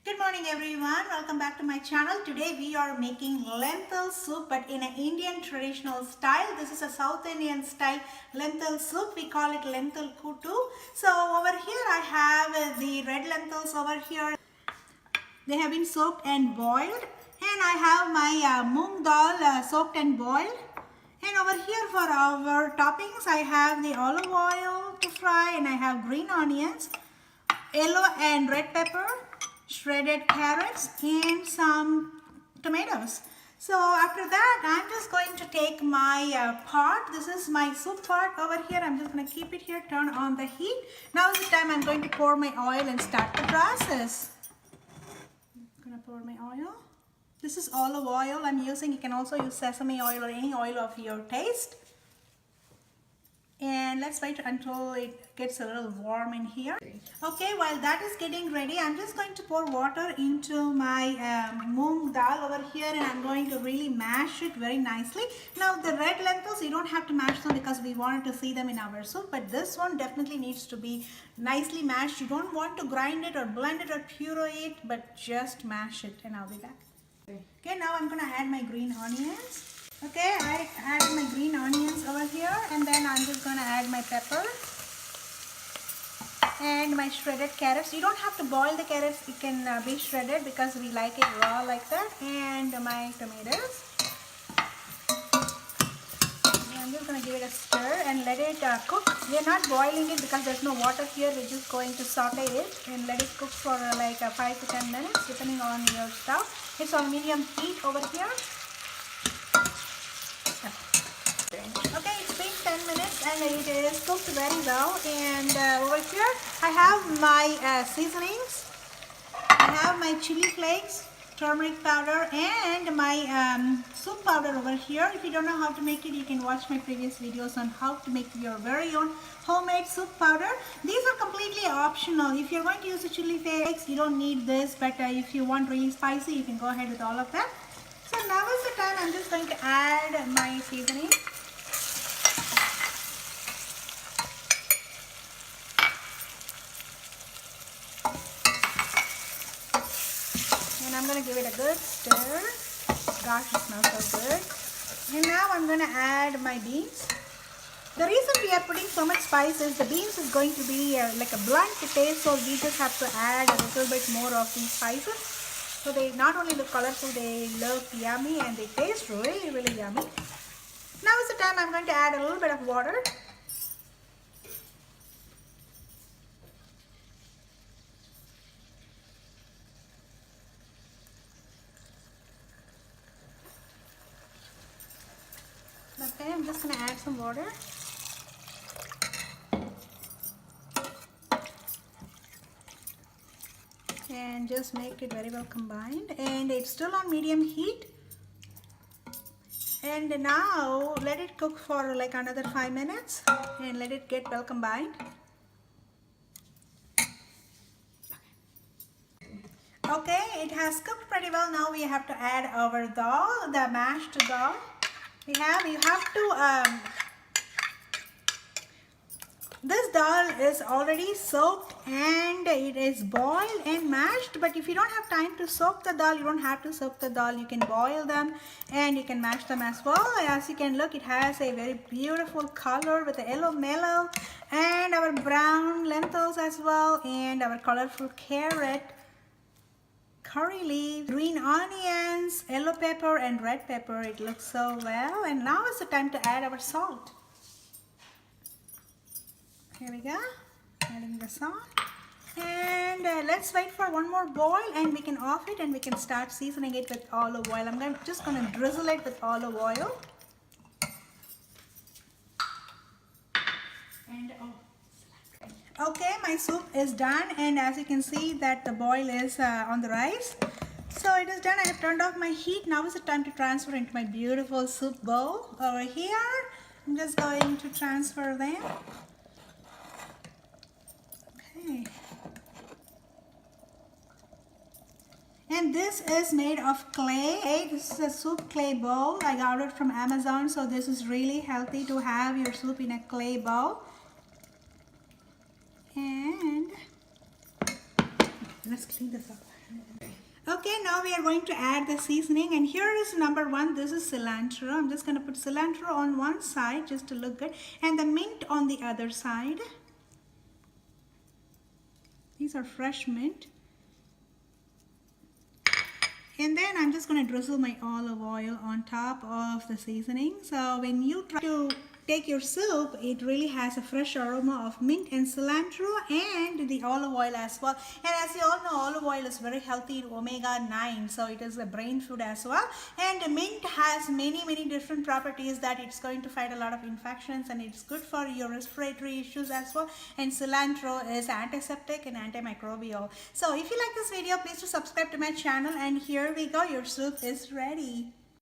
Good morning everyone, welcome back to my channel. Today we are making lentil soup but in an Indian traditional style. This is a South Indian style lentil soup. We call it lentil kutu. So over here I have the red lentils over here. They have been soaked and boiled, and I have my moong dal soaked and boiled. And over here for our toppings I have the olive oil to fry, and I have green onions, yellow and red pepper, shredded carrots, and some tomatoes. So after that I'm just going to take my pot. This is my soup pot over here. I'm just going to keep it here, turn on the heat. Now is the time I'm going to pour my oil and start the process. I'm going to pour my oil. This is olive oil I'm using. You can also use sesame oil or any oil of your taste. And let's wait until it gets a little warm in here. Okay, while that is getting ready, I'm just going to pour water into my moong dal over here, and I'm going to really mash it very nicely. Now the red lentils, you don't have to mash them because we wanted to see them in our soup, but this one definitely needs to be nicely mashed. You don't want to grind it or blend it or puree it, but just mash it, and I'll be back. Okay, now I'm going to add my green onions. Okay, I added my green onions over here, and then I'm just going to add my pepper and my shredded carrots. You don't have to boil the carrots, it can be shredded because we like it raw like that, and my tomatoes. And I'm just going to give it a stir and let it cook. We're not boiling it because there's no water here. We're just going to saute it and let it cook for like 5 to 10 minutes depending on your stove. It's on medium heat over here. Okay, it's been 10 minutes and it is cooked very well. And over here I have my seasonings. I have my chili flakes, turmeric powder, and my soup powder over here. If you don't know how to make it, you can watch my previous videos on how to make your very own homemade soup powder. These are completely optional. If you're going to use the chili flakes, you don't need this, but if you want really spicy, you can go ahead with all of that. So now is the time I'm just going to add my seasoning. And I'm going to give it a good stir. Gosh, it smells so good. And now I'm going to add my beans. The reason we are putting so much spice is the beans is going to be like a blunt taste, so we just have to add a little bit more of these spices. So they not only look colorful, they look yummy and they taste really, really yummy. Now is the time I'm going to add a little bit of water. Okay, I'm just going to add some water. And just make it very well combined, and it's still on medium heat. And now let it cook for like another 5 minutes and let it get well combined. Okay, it has cooked pretty well. Now we have to add our dal, the mashed dal. You have to this dal is already soaked and it is boiled and mashed, but if you don't have time to soak the dal, you don't have to soak the dal. You can boil them and you can mash them as well. As you can look, it has a very beautiful color with the yellow mellow and our brown lentils as well, and our colorful carrot, curry leaf, green onions, yellow pepper and red pepper. It looks so well. And now is the time to add our salt. Here we go, adding the salt, and let's wait for one more boil and we can off it and we can start seasoning it with olive oil. I'm just going to drizzle it with olive oil. And okay, my soup is done, and as you can see that the boil is on the rise. So it is done. I have turned off my heat. Now is the time to transfer into my beautiful soup bowl over here. I'm just going to transfer them. And this is made of clay. This is a soup clay bowl. I got it from Amazon, so this is really healthy to have your soup in a clay bowl. And let's clean this up. Okay, now we are going to add the seasoning, and here is number one. This is cilantro. I'm just going to put cilantro on one side just to look good, and the mint on the other side. These are fresh mint. And then I'm just going to drizzle my olive oil on top of the seasoning. So when you try to take your soup, it really has a fresh aroma of mint and cilantro and the olive oil as well. And as you all know, olive oil is very healthy in omega-9, so it is a brain food as well. And mint has many different properties that it's going to fight a lot of infections, and it's good for your respiratory issues as well. And cilantro is antiseptic and antimicrobial. So if you like this video, please do subscribe to my channel, and here we go, your soup is ready.